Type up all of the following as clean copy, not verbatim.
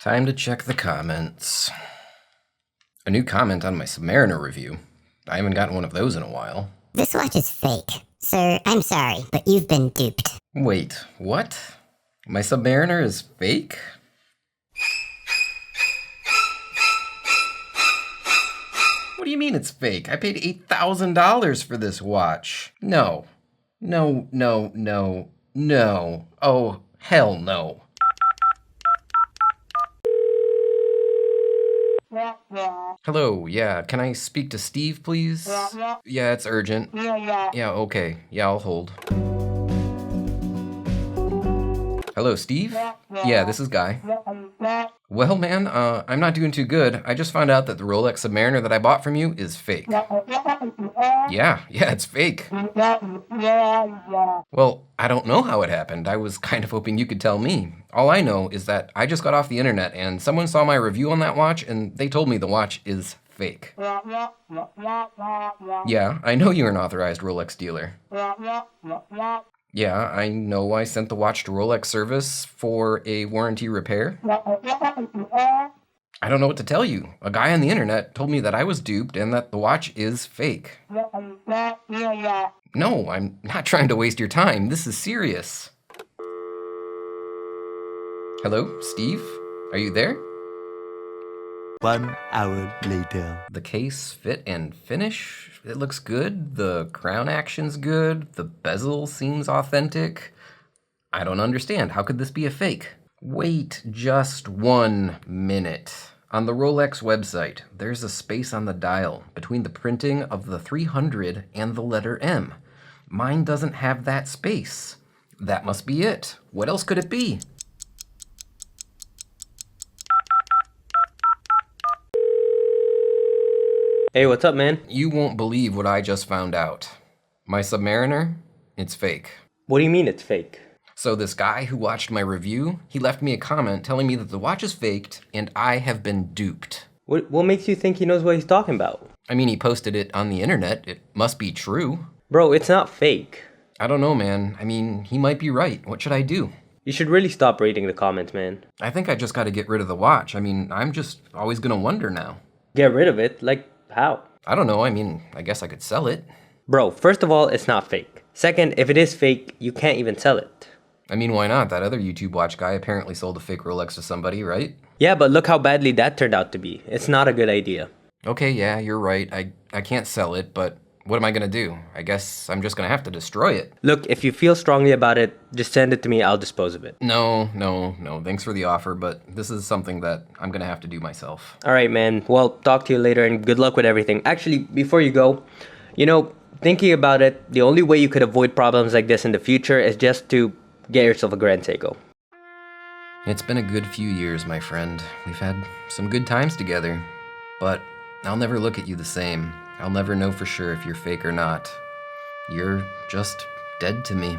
Time to check the comments. A new comment on my Submariner review. I haven't gotten one of those in a while. This watch is fake. Sir, I'm sorry, but you've been duped. Wait, what? My Submariner is fake? What do you mean it's fake? I paid $8,000 for this watch. No. No. Oh, hell no. Hello, yeah, can I speak to Steve, please? Yeah, it's urgent. Yeah, okay. Yeah, I'll hold. Hello, Steve? Yeah, this is Guy. Well, man, I'm not doing too good. I just found out that the Rolex Submariner that I bought from you is fake. Yeah, it's fake. Well, I don't know how it happened. I was kind of hoping you could tell me. All I know is that I just got off the internet and someone saw my review on that watch and they told me the watch is fake. Yeah, I know you're an authorized Rolex dealer. Yeah, I know I sent the watch to Rolex service for a warranty repair. I don't know what to tell you. A guy on the internet told me that I was duped and that the watch is fake. No, I'm not trying to waste your time. This is serious. Hello, Steve? Are you there? 1 hour later. The case fit and finish, it looks good. The crown action's good. The bezel seems authentic. I don't understand. How could this be a fake? Wait just 1 minute. On the Rolex website, there's a space on the dial between the printing of the 300 and the letter M. Mine doesn't have that space. That must be it. What else could it be? Hey, what's up, man? You won't believe what I just found out. My Submariner, it's fake. What do you mean it's fake? So this guy who watched my review, he left me a comment telling me that the watch is faked and I have been duped. What makes you think he knows what he's talking about? I mean, he posted it on the internet. It must be true. Bro, it's not fake. I don't know, man. I mean, he might be right. What should I do? You should really stop reading the comments, man. I think I just got to get rid of the watch. I mean, I'm just always going to wonder now. Get rid of it? Like, how? I don't know. I mean, I guess I could sell it. Bro, first of all, it's not fake. Second, if it is fake, you can't even sell it. I mean, why not? That other YouTube watch guy apparently sold a fake Rolex to somebody, right? Yeah, but look how badly that turned out to be. It's not a good idea. Okay, yeah, you're right. I can't sell it, but what am I gonna do? I guess I'm just gonna have to destroy it. Look, if you feel strongly about it, just send it to me, I'll dispose of it. No. Thanks for the offer, but this is something that I'm gonna have to do myself. Alright, man. Well, talk to you later and good luck with everything. Actually, before you go, thinking about it, the only way you could avoid problems like this in the future is just to get yourself a Grand Seiko. It's been a good few years, my friend. We've had some good times together, but I'll never look at you the same. I'll never know for sure if you're fake or not. You're just dead to me.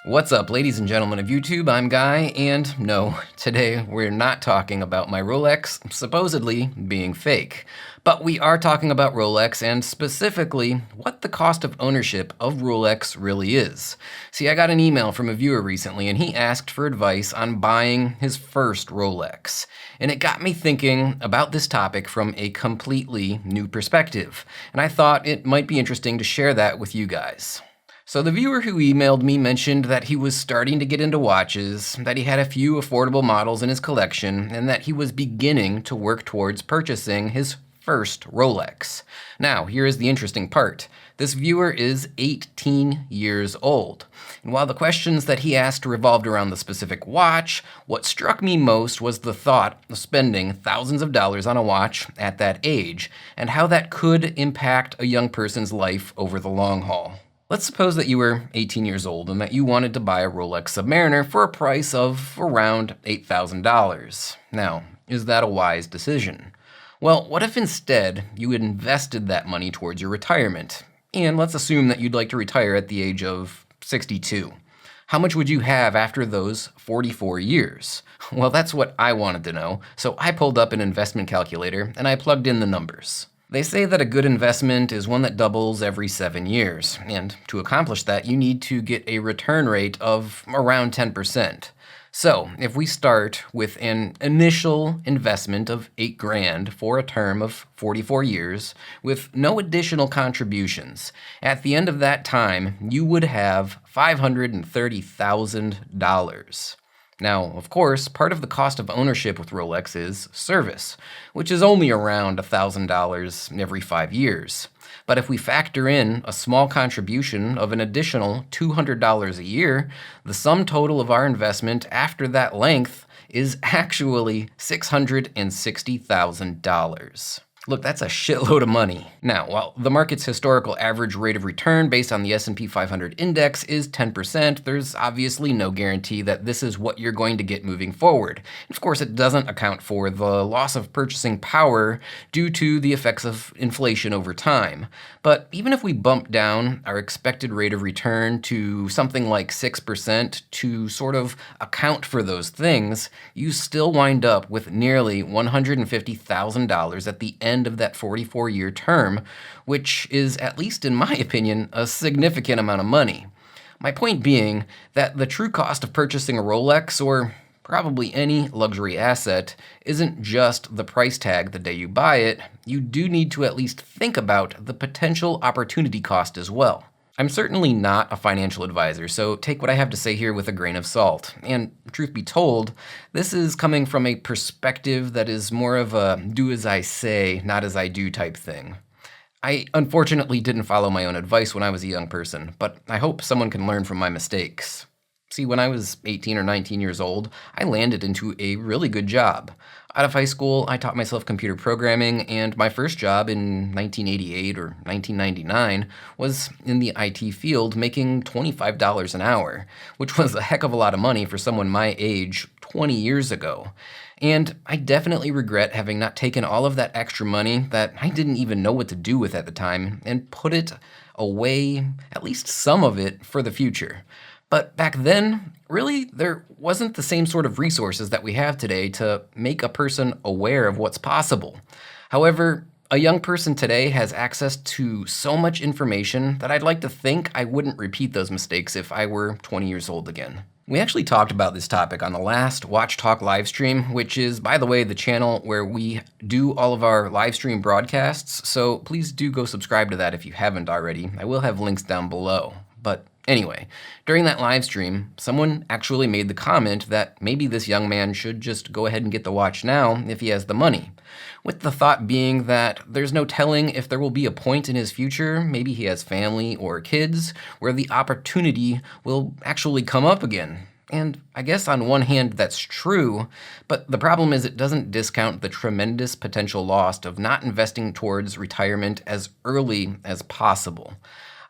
What's up, ladies and gentlemen of YouTube? I'm Guy, and no, today we're not talking about my Rolex supposedly being fake. But we are talking about Rolex and specifically what the cost of ownership of Rolex really is. See, I got an email from a viewer recently and he asked for advice on buying his first Rolex. And it got me thinking about this topic from a completely new perspective. And I thought it might be interesting to share that with you guys. So the viewer who emailed me mentioned that he was starting to get into watches, that he had a few affordable models in his collection, and that he was beginning to work towards purchasing his first Rolex. Now, here is the interesting part. This viewer is 18 years old. And while the questions that he asked revolved around the specific watch, what struck me most was the thought of spending thousands of dollars on a watch at that age, and how that could impact a young person's life over the long haul. Let's suppose that you were 18 years old and that you wanted to buy a Rolex Submariner for a price of around $8,000. Now, is that a wise decision? Well, what if instead you had invested that money towards your retirement? And let's assume that you'd like to retire at the age of 62. How much would you have after those 44 years? Well, that's what I wanted to know, so I pulled up an investment calculator and I plugged in the numbers. They say that a good investment is one that doubles every 7 years, and to accomplish that, you need to get a return rate of around 10%. So, if we start with an initial investment of $8,000 for a term of 44 years with no additional contributions, at the end of that time, you would have $530,000. Now, of course, part of the cost of ownership with Rolex is service, which is only around $1,000 every 5 years. But if we factor in a small contribution of an additional $200 a year, the sum total of our investment after that length is actually $660,000. Look, that's a shitload of money. Now, while the market's historical average rate of return based on the S&P 500 index is 10%, there's obviously no guarantee that this is what you're going to get moving forward. And of course, it doesn't account for the loss of purchasing power due to the effects of inflation over time. But even if we bump down our expected rate of return to something like 6% to sort of account for those things, you still wind up with nearly $150,000 at the end of that 44-year term, which is, at least in my opinion, a significant amount of money. My point being that the true cost of purchasing a Rolex, or probably any luxury asset, isn't just the price tag the day you buy it. You do need to at least think about the potential opportunity cost as well. I'm certainly not a financial advisor, so take what I have to say here with a grain of salt. And truth be told, this is coming from a perspective that is more of a do as I say, not as I do type thing. I unfortunately didn't follow my own advice when I was a young person, but I hope someone can learn from my mistakes. See, when I was 18 or 19 years old, I landed into a really good job. Out of high school, I taught myself computer programming, and my first job in 1988 or 1999 was in the IT field, making $25 an hour, which was a heck of a lot of money for someone my age 20 years ago. And I definitely regret having not taken all of that extra money that I didn't even know what to do with at the time and put it away, at least some of it, for the future. But back then, really, there wasn't the same sort of resources that we have today to make a person aware of what's possible. However, a young person today has access to so much information that I'd like to think I wouldn't repeat those mistakes if I were 20 years old again. We actually talked about this topic on the last Watch Talk live stream, which is, by the way, the channel where we do all of our live stream broadcasts, so please do go subscribe to that if you haven't already. I will have links down below. But anyway, during that live stream, someone actually made the comment that maybe this young man should just go ahead and get the watch now if he has the money. With the thought being that there's no telling if there will be a point in his future, maybe he has family or kids, where the opportunity will actually come up again. And I guess on one hand that's true, but the problem is it doesn't discount the tremendous potential loss of not investing towards retirement as early as possible.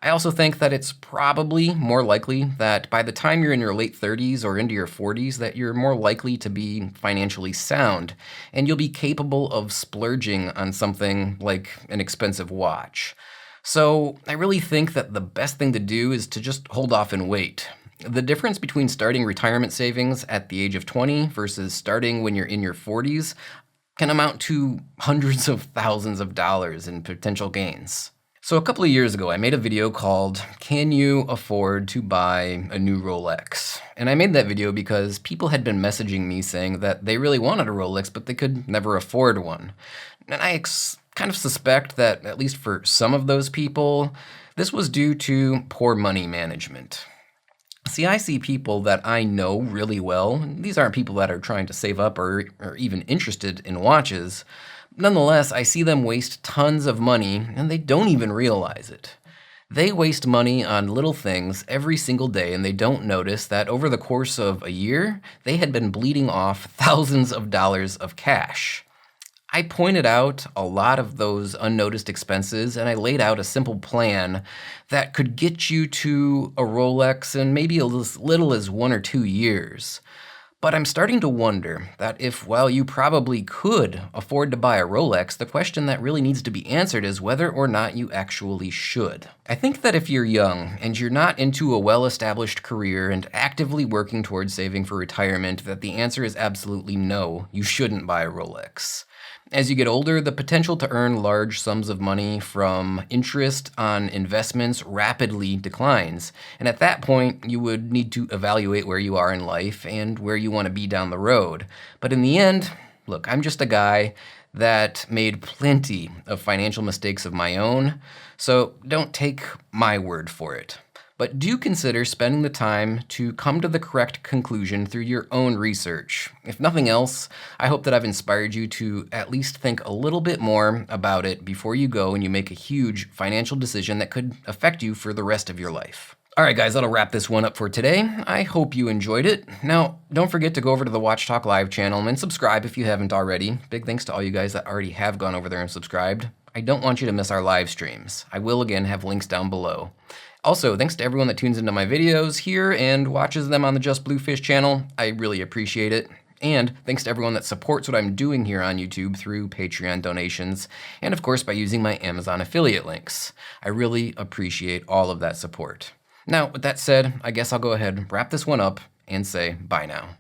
I also think that it's probably more likely that by the time you're in your late 30s or into your 40s that you're more likely to be financially sound, and you'll be capable of splurging on something like an expensive watch. So I really think that the best thing to do is to just hold off and wait. The difference between starting retirement savings at the age of 20 versus starting when you're in your 40s can amount to hundreds of thousands of dollars in potential gains. So a couple of years ago, I made a video called, "Can you afford to buy a new Rolex?" And I made that video because people had been messaging me saying that they really wanted a Rolex, but they could never afford one. And I kind of suspect that, at least for some of those people, this was due to poor money management. See, I see people that I know really well. These aren't people that are trying to save up or even interested in watches. Nonetheless, I see them waste tons of money, and they don't even realize it. They waste money on little things every single day, and they don't notice that over the course of a year, they had been bleeding off thousands of dollars of cash. I pointed out a lot of those unnoticed expenses, and I laid out a simple plan that could get you to a Rolex in maybe as little as 1 or 2 years. But I'm starting to wonder that if, while you probably could afford to buy a Rolex, the question that really needs to be answered is whether or not you actually should. I think that if you're young and you're not into a well-established career and actively working towards saving for retirement, that the answer is absolutely no, you shouldn't buy a Rolex. As you get older, the potential to earn large sums of money from interest on investments rapidly declines. And at that point, you would need to evaluate where you are in life and where you want to be down the road. But in the end, look, I'm just a guy that made plenty of financial mistakes of my own, so don't take my word for it. But do consider spending the time to come to the correct conclusion through your own research. If nothing else, I hope that I've inspired you to at least think a little bit more about it before you go and you make a huge financial decision that could affect you for the rest of your life. All right, guys, that'll wrap this one up for today. I hope you enjoyed it. Now, don't forget to go over to the Watch Talk Live channel and subscribe if you haven't already. Big thanks to all you guys that already have gone over there and subscribed. I don't want you to miss our live streams. I will again have links down below. Also, thanks to everyone that tunes into my videos here and watches them on the JustBlueFish channel. I really appreciate it. And thanks to everyone that supports what I'm doing here on YouTube through Patreon donations, and of course by using my Amazon affiliate links. I really appreciate all of that support. Now, with that said, I guess I'll go ahead and wrap this one up and say bye now.